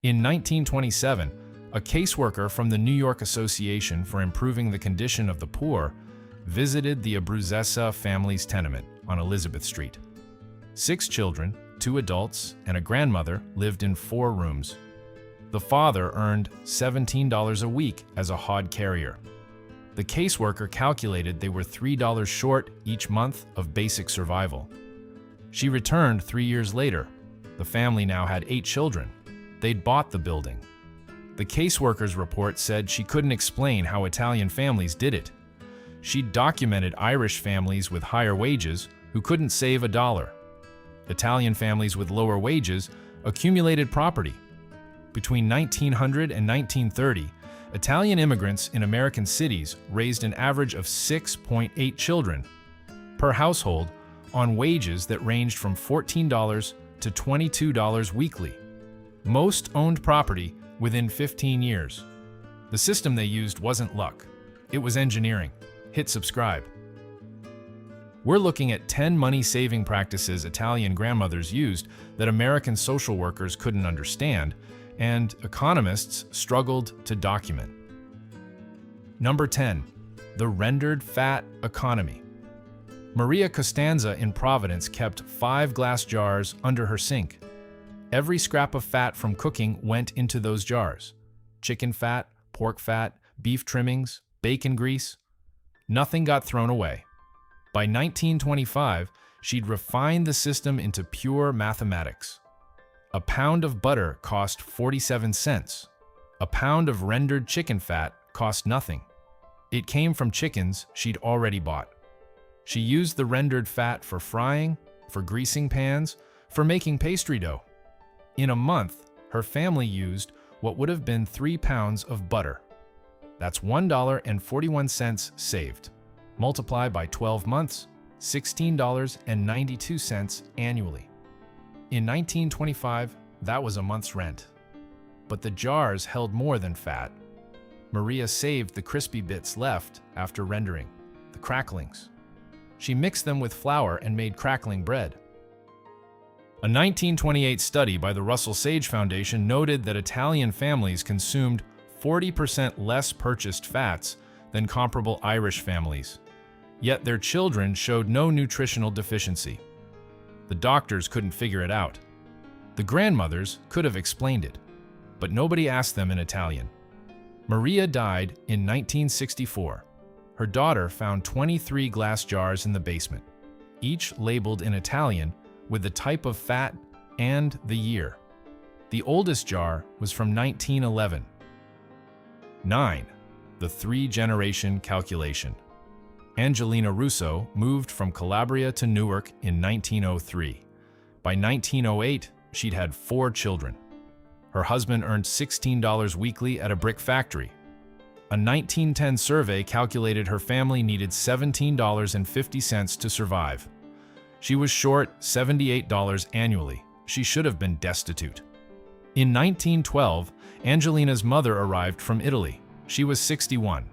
In 1927, a caseworker from the New York Association for Improving the Condition of the Poor visited the Abruzzese family's tenement on Elizabeth Street. 6 children, 2 adults, and a grandmother lived in 4 rooms. The father earned $17 a week as a hod carrier. The caseworker calculated they were $3 short each month of basic survival. She returned 3 years later. The family now had 8 children. They'd bought the building. The caseworker's report said she couldn't explain how Italian families did it. She'd documented Irish families with higher wages who couldn't save a dollar. Italian families with lower wages accumulated property. Between 1900 and 1930, Italian immigrants in American cities raised an average of 6.8 children per household on wages that ranged from $14 to $22 weekly. Most owned property within 15 years. The system they used wasn't luck. It was engineering. Hit subscribe. We're looking at 10 money-saving practices Italian grandmothers used that American social workers couldn't understand and economists struggled to document. Number 10. The rendered fat economy. Maria Costanza in Providence kept 5 glass jars under her sink. Every scrap of fat from cooking went into those jars. Chicken fat, pork fat, beef trimmings, bacon grease. Nothing got thrown away. By 1925, she'd refined the system into pure mathematics. A pound of butter cost 47 cents. A pound of rendered chicken fat cost nothing. It came from chickens she'd already bought. She used the rendered fat for frying, for greasing pans, for making pastry dough. In a month, her family used what would have been 3 pounds of butter. That's $1.41 saved. Multiply by 12 months, $16.92 annually. In 1925, that was a month's rent. But the jars held more than fat. Maria saved the crispy bits left after rendering, the cracklings. She mixed them with flour and made crackling bread. A 1928 study by the Russell Sage Foundation noted that Italian families consumed 40% less purchased fats than comparable Irish families. Yet their children showed no nutritional deficiency. The doctors couldn't figure it out. The grandmothers could have explained it, but nobody asked them in Italian. Maria died in 1964. Her daughter found 23 glass jars in the basement, each labeled in Italian with the type of fat and the year. The oldest jar was from 1911. 9. The 3-generation calculation. Angelina Russo moved from Calabria to Newark in 1903. By 1908, she'd had 4 children. Her husband earned $16 weekly at a brick factory. A 1910 survey calculated her family needed $17.50 to survive. She was short $78 annually. She should have been destitute. In 1912, Angelina's mother arrived from Italy. She was 61.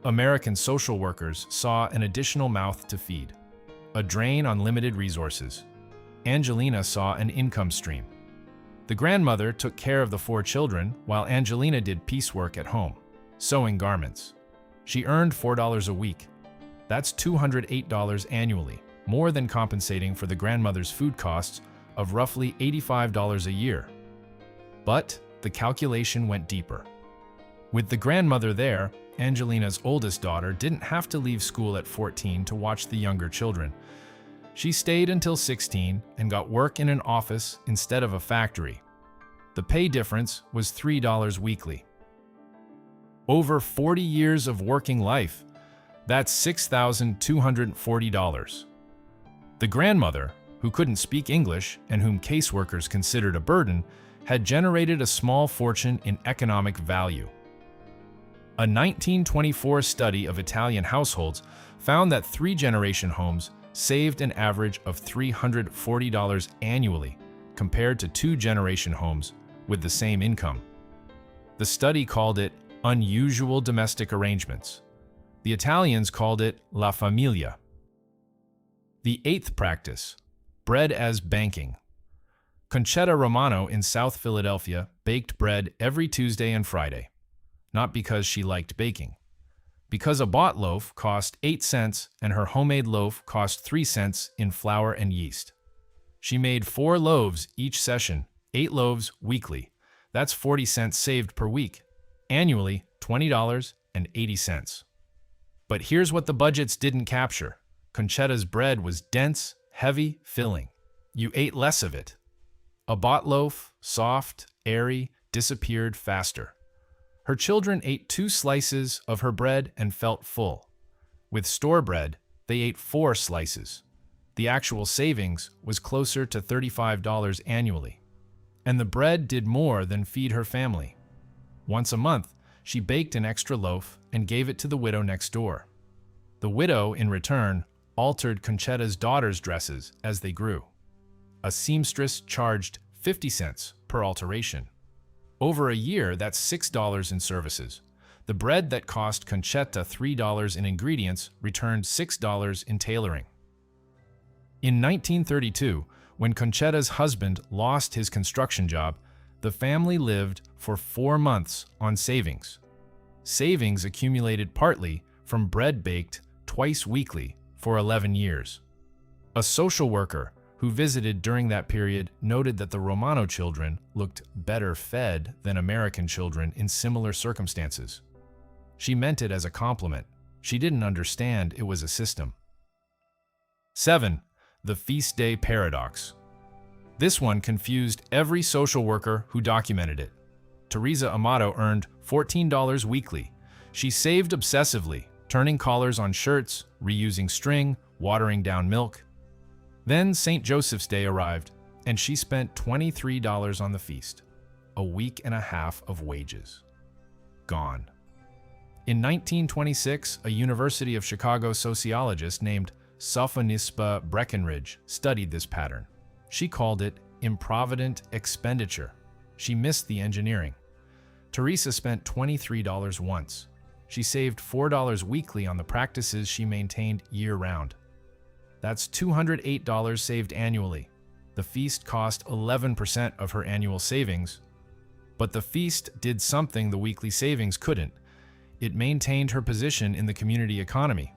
American social workers saw an additional mouth to feed, a drain on limited resources. Angelina saw an income stream. The grandmother took care of the 4 children while Angelina did piecework at home, sewing garments. She earned $4 a week. That's $208 annually, more than compensating for the grandmother's food costs of roughly $85 a year. But the calculation went deeper. With the grandmother there, Angelina's oldest daughter didn't have to leave school at 14 to watch the younger children. She stayed until 16 and got work in an office instead of a factory. The pay difference was $3 weekly. Over 40 years of working life, that's $6,240. The grandmother, who couldn't speak English and whom caseworkers considered a burden, had generated a small fortune in economic value. A 1924 study of Italian households found that 3-generation homes saved an average of $340 annually compared to 2-generation homes with the same income. The study called it unusual domestic arrangements. The Italians called it la famiglia. The 8th practice, bread as banking. Conchetta Romano in South Philadelphia baked bread every Tuesday and Friday. Not because she liked baking. Because a bought loaf cost 8 cents and her homemade loaf cost 3 cents in flour and yeast. She made 4 loaves each session, 8 loaves weekly. That's 40 cents saved per week. Annually, $20.80. But here's what the budgets didn't capture. Conchetta's bread was dense, heavy, filling. You ate less of it. A bought loaf, soft, airy, disappeared faster. Her children ate 2 slices of her bread and felt full. With store bread, they ate 4 slices. The actual savings was closer to $35 annually. And the bread did more than feed her family. Once a month, she baked an extra loaf and gave it to the widow next door. The widow, in return, altered Conchetta's daughters' dresses as they grew. A seamstress charged 50 cents per alteration. Over a year, that's $6 in services. The bread that cost Conchetta $3 in ingredients returned $6 in tailoring. In 1932, when Conchetta's husband lost his construction job, the family lived for 4 months on savings. Savings accumulated partly from bread baked twice weekly for 11 years. A social worker who visited during that period noted that the Romano children looked better fed than American children in similar circumstances. She meant it as a compliment. She didn't understand it was a system. 7. The Feast Day Paradox. This one confused every social worker who documented it. Teresa Amato earned $14 weekly. She saved obsessively, turning collars on shirts, reusing string, watering down milk. Then St. Joseph's Day arrived, and she spent $23 on the feast. A week and a half of wages. Gone. In 1926, a University of Chicago sociologist named Sophonisba Breckenridge studied this pattern. She called it improvident expenditure. She missed the engineering. Teresa spent $23 once. She saved $4 weekly on the practices she maintained year-round. That's $208 saved annually. The feast cost 11% of her annual savings. But the feast did something the weekly savings couldn't. It maintained her position in the community economy.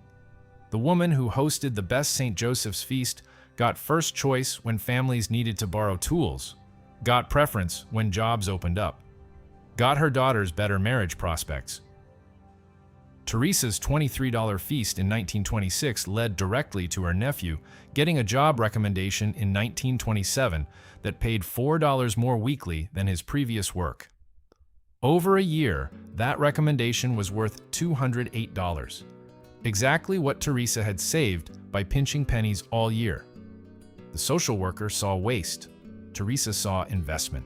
The woman who hosted the best St. Joseph's feast got first choice when families needed to borrow tools, got preference when jobs opened up, got her daughters better marriage prospects. Teresa's $23 feast in 1926 led directly to her nephew getting a job recommendation in 1927 that paid $4 more weekly than his previous work. Over a year, that recommendation was worth $208, exactly what Teresa had saved by pinching pennies all year. The social worker saw waste. Teresa saw investment.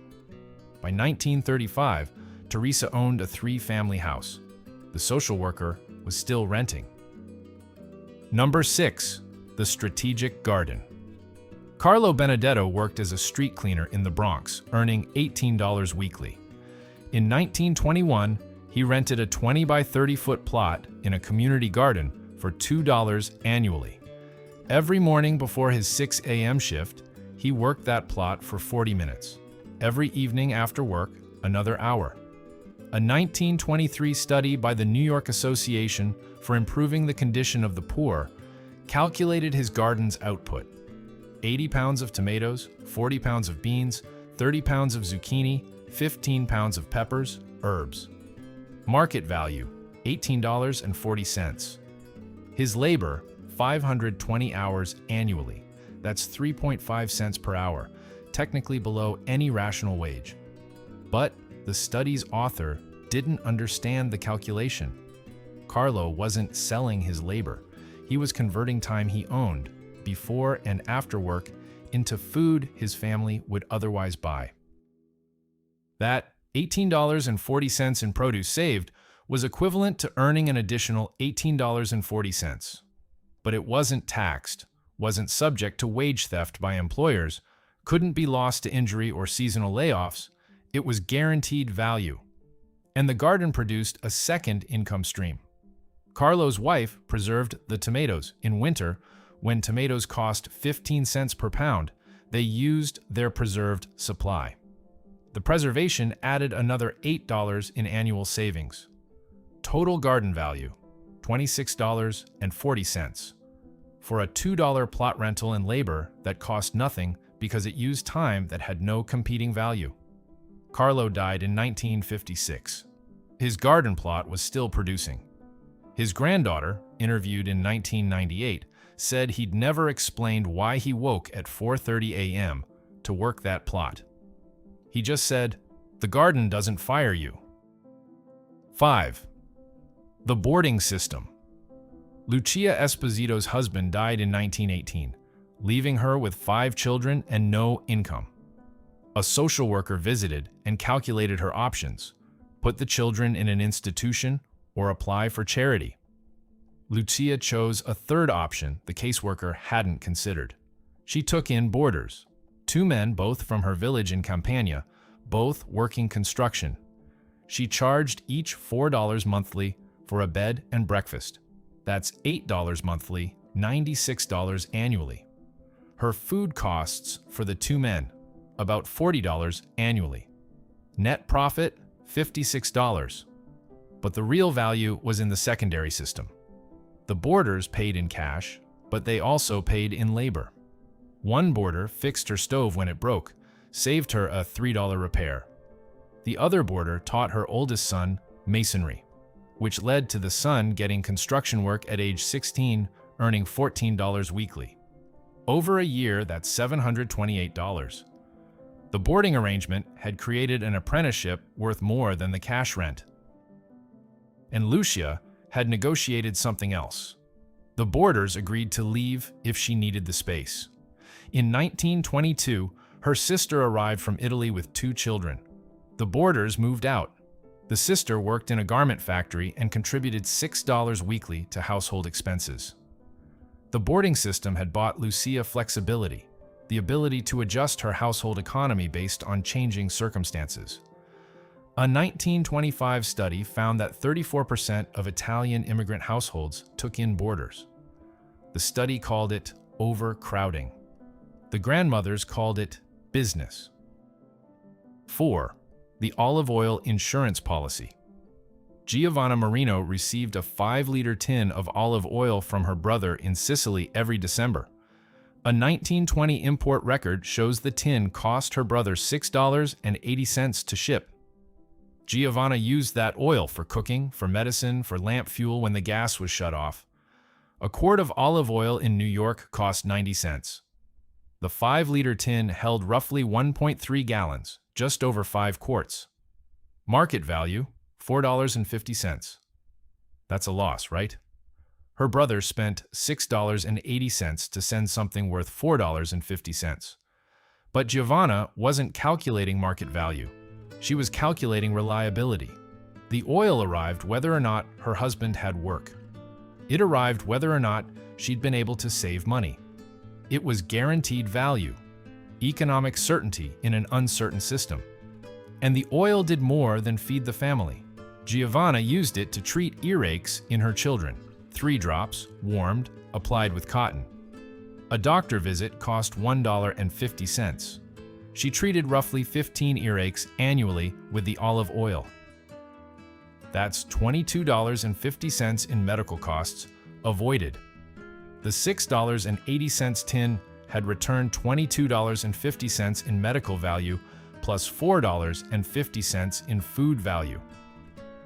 By 1935, Teresa owned a 3-family house. The social worker was still renting. Number 6. The Strategic Garden. Carlo Benedetto worked as a street cleaner in the Bronx, earning $18 weekly. In 1921, he rented a 20 by 30-foot plot in a community garden for $2 annually. Every morning before his 6 a.m. shift, he worked that plot for 40 minutes. Every evening after work, another hour. A 1923 study by the New York Association for Improving the Condition of the Poor calculated his garden's output. 80 pounds of tomatoes, 40 pounds of beans, 30 pounds of zucchini, 15 pounds of peppers, herbs. Market value, $18.40. His labor, 520 hours annually. That's 3.5 cents per hour, technically below any rational wage. But the study's author didn't understand the calculation. Carlo wasn't selling his labor. He was converting time he owned, before and after work, into food his family would otherwise buy. That $18.40 in produce saved was equivalent to earning an additional $18.40. But it wasn't taxed, wasn't subject to wage theft by employers, couldn't be lost to injury or seasonal layoffs. It was guaranteed value. And the garden produced a second income stream. Carlo's wife preserved the tomatoes. In winter, when tomatoes cost 15 cents per pound, They used their preserved supply. The preservation added another $8 in annual savings. Total garden value, $26.40, for a $2 plot rental and labor that cost nothing because it used time that had no competing value. Carlo died in 1956. His garden plot was still producing. His granddaughter, interviewed in 1998, said he'd never explained why he woke at 4:30 a.m. to work that plot. He just said, "The garden doesn't fire you." 5. The boarding system. Lucia Esposito's husband died in 1918, leaving her with 5 children and no income. A social worker visited and calculated her options: put the children in an institution or apply for charity. Lucia chose a third option the caseworker hadn't considered. She took in boarders, 2 men, both from her village in Campania, both working construction. She charged each $4 monthly for a bed and breakfast. That's $8 monthly, $96 annually. Her food costs for the 2 men, about $40 annually. Net profit, $56. But the real value was in the secondary system. The boarders paid in cash, but they also paid in labor. One boarder fixed her stove when it broke, saved her a $3 repair. The other boarder taught her oldest son masonry, which led to the son getting construction work at age 16, earning $14 weekly. Over a year, that's $728. The boarding arrangement had created an apprenticeship worth more than the cash rent. And Lucia had negotiated something else. The boarders agreed to leave if she needed the space. In 1922, her sister arrived from Italy with 2 children. The boarders moved out. The sister worked in a garment factory and contributed $6 weekly to household expenses. The boarding system had bought Lucia flexibility, the ability to adjust her household economy based on changing circumstances. A 1925 study found that 34% of Italian immigrant households took in boarders. The study called it overcrowding. The grandmothers called it business. 4. The olive oil insurance policy. Giovanna Marino received a 5-liter tin of olive oil from her brother in Sicily every December. A 1920 import record shows the tin cost her brother $6.80 to ship. Giovanna used that oil for cooking, for medicine, for lamp fuel when the gas was shut off. A quart of olive oil in New York cost 90 cents. The 5-liter tin held roughly 1.3 gallons, just over 5 quarts. Market value, $4.50. That's a loss, right? Her brother spent $6.80 to send something worth $4.50. But Giovanna wasn't calculating market value. She was calculating reliability. The oil arrived whether or not her husband had work. It arrived whether or not she'd been able to save money. It was guaranteed value, economic certainty in an uncertain system. And the oil did more than feed the family. Giovanna used it to treat earaches in her children. 3 drops, warmed, applied with cotton. A doctor visit cost $1.50. She treated roughly 15 earaches annually with the olive oil. That's $22.50 in medical costs avoided. The $6.80 tin had returned $22.50 in medical value plus $4.50 in food value.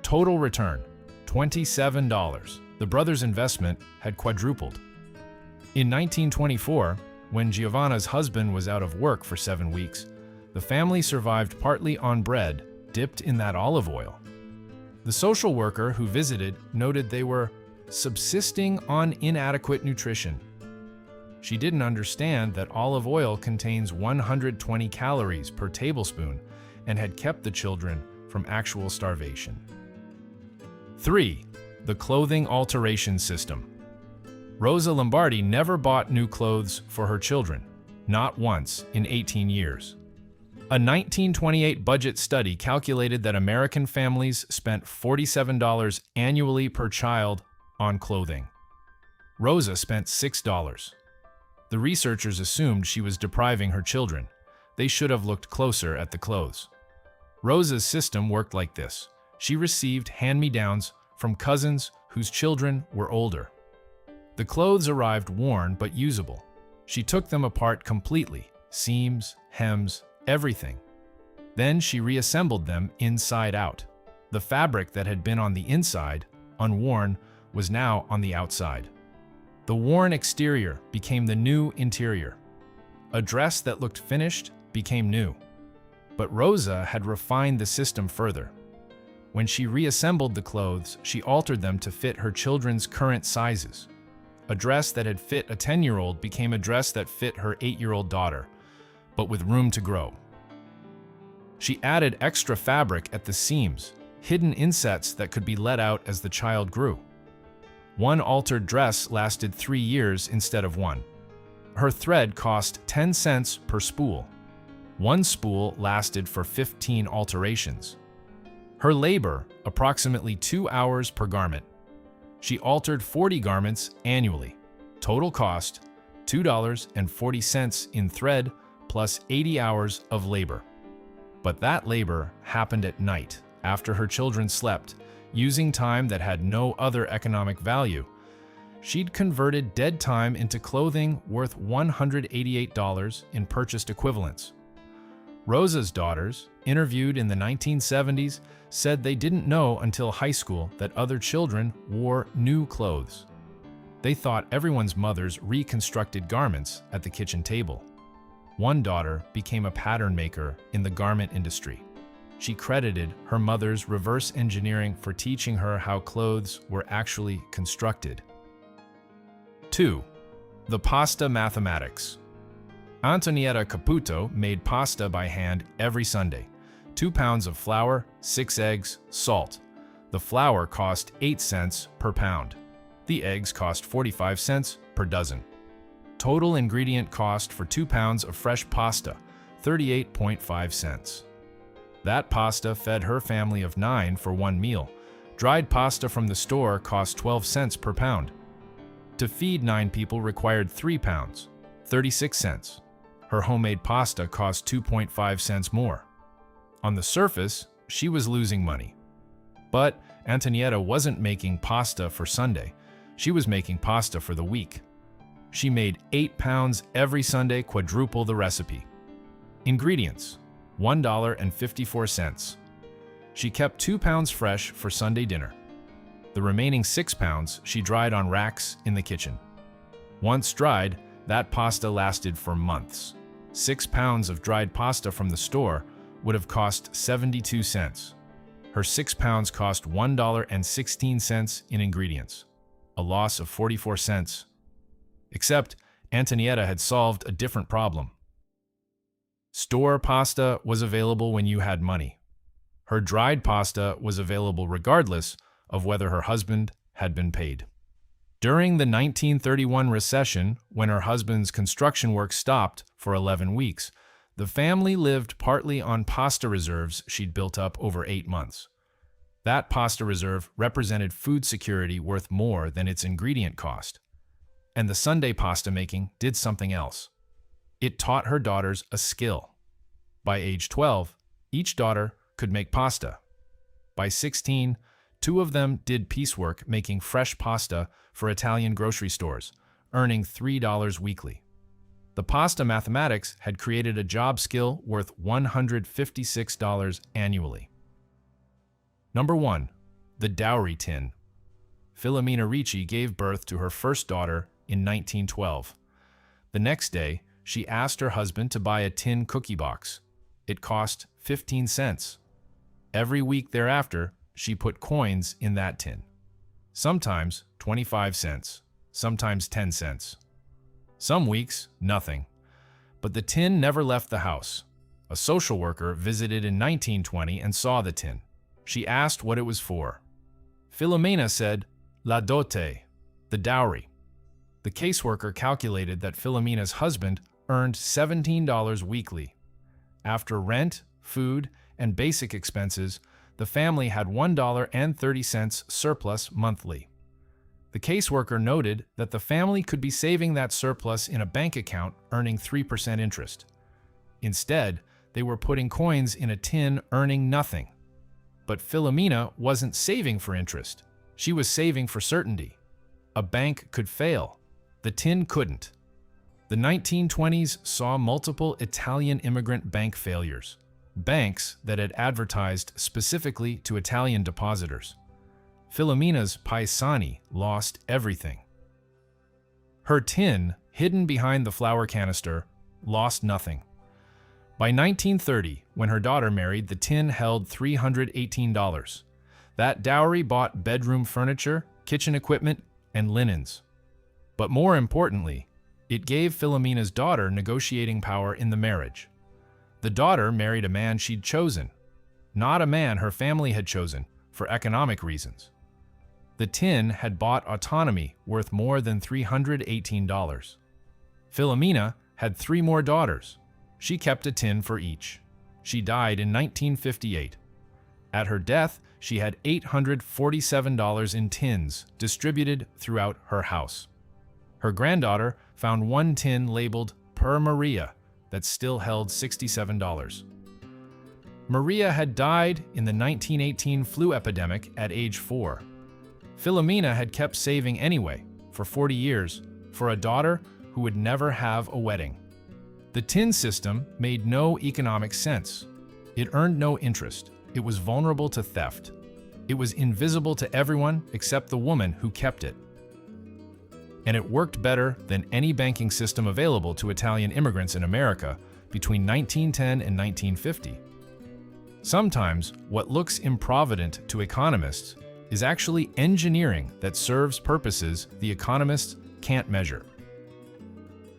Total return, $27. The brothers' investment had quadrupled. In 1924, when Giovanna's husband was out of work for 7 weeks, the family survived partly on bread dipped in that olive oil. The social worker who visited noted they were subsisting on inadequate nutrition. She didn't understand that olive oil contains 120 calories per tablespoon and had kept the children from actual starvation. 3. The clothing alteration system. Rosa Lombardi never bought new clothes for her children, not once in 18 years. A 1928 budget study calculated that American families spent $47 annually per child on clothing. Rosa spent $6. The researchers assumed she was depriving her children. They should have looked closer at the clothes. Rosa's system worked like this. She received hand-me-downs from cousins whose children were older. The clothes arrived worn but usable. She took them apart completely, seams, hems, everything. Then she reassembled them inside out. The fabric that had been on the inside, unworn, was now on the outside. The worn exterior became the new interior. A dress that looked finished became new. But Rosa had refined the system further. When she reassembled the clothes, she altered them to fit her children's current sizes. A dress that had fit a 10-year-old became a dress that fit her 8-year-old daughter, but with room to grow. She added extra fabric at the seams, hidden insets that could be let out as the child grew. One altered dress lasted 3 years instead of 1. Her thread cost 10 cents per spool. One spool lasted for 15 alterations. Her labor, approximately 2 hours per garment. She altered 40 garments annually. Total cost, $2.40 in thread plus 80 hours of labor. But that labor happened at night, after her children slept, using time that had no other economic value. She'd converted dead time into clothing worth $188 in purchased equivalents. Rosa's daughters, interviewed in the 1970s, said they didn't know until high school that other children wore new clothes. They thought everyone's mothers reconstructed garments at the kitchen table. One daughter became a pattern maker in the garment industry. She credited her mother's reverse engineering for teaching her how clothes were actually constructed. 2. The pasta mathematics. Antonietta Caputo made pasta by hand every Sunday. 2 pounds of flour, 6 eggs, salt. The flour cost 8 cents per pound. The eggs cost 45 cents per dozen. Total ingredient cost for 2 pounds of fresh pasta, 38.5 cents. That pasta fed her family of 9 for one meal. Dried pasta from the store cost 12 cents per pound. To feed 9 people required 3 pounds, 36 cents. Her homemade pasta cost 2.5 cents more. On the surface, she was losing money. But Antonietta wasn't making pasta for Sunday. She was making pasta for the week. She made 8 pounds every Sunday, quadruple the recipe. Ingredients, $1.54. She kept 2 pounds fresh for Sunday dinner. The remaining 6 pounds she dried on racks in the kitchen. Once dried, that pasta lasted for months. 6 pounds of dried pasta from the store would have cost 72 cents. Her 6 pounds cost $1.16 in ingredients, a loss of 44 cents. Except Antonietta had solved a different problem. Store pasta was available when you had money. Her dried pasta was available regardless of whether her husband had been paid. During the 1931 recession, when her husband's construction work stopped for 11 weeks, the family lived partly on pasta reserves she'd built up over 8 months. That pasta reserve represented food security worth more than its ingredient cost. And the Sunday pasta making did something else. It taught her daughters a skill. By age 12, each daughter could make pasta. By 16, 2 of them did piecework making fresh pasta for Italian grocery stores, earning $3 weekly. The pasta mathematics had created a job skill worth $156 annually. Number 1. The dowry tin. Filomena Ricci gave birth to her first daughter in 1912. The next day, she asked her husband to buy a tin cookie box. It cost 15 cents. Every week thereafter, she put coins in that tin. Sometimes 25 cents, sometimes 10 cents. Some weeks, nothing. But the tin never left the house. A social worker visited in 1920 and saw the tin. She asked what it was for. Filomena said, "La dote," the dowry. The caseworker calculated that Filomena's husband earned $17 weekly. After rent, food, and basic expenses, the family had $1.30 surplus monthly. The caseworker noted that the family could be saving that surplus in a bank account earning 3% interest. Instead, they were putting coins in a tin earning nothing. But Filomena wasn't saving for interest. She was saving for certainty. A bank could fail. The tin couldn't. The 1920s saw multiple Italian immigrant bank failures, banks that had advertised specifically to Italian depositors. Filomena's paesani lost everything. Her tin, hidden behind the flour canister, lost nothing. By 1930, when her daughter married, the tin held $318. That dowry bought bedroom furniture, kitchen equipment, and linens. But more importantly, it gave Filomena's daughter negotiating power in the marriage. The daughter married a man she'd chosen, not a man her family had chosen for economic reasons. The tin had bought autonomy worth more than $318. Filomena had 3 more daughters. She kept a tin for each. She died in 1958. At her death, she had $847 in tins distributed throughout her house. Her granddaughter found one tin labeled Per Maria that still held $67. Maria had died in the 1918 flu epidemic at age 4. Filomena had kept saving anyway, for 40 years, for a daughter who would never have a wedding. The tin system made no economic sense. It earned no interest. It was vulnerable to theft. It was invisible to everyone except the woman who kept it. And it worked better than any banking system available to Italian immigrants in America between 1910 and 1950. Sometimes, what looks improvident to economists is actually engineering that serves purposes the economists can't measure.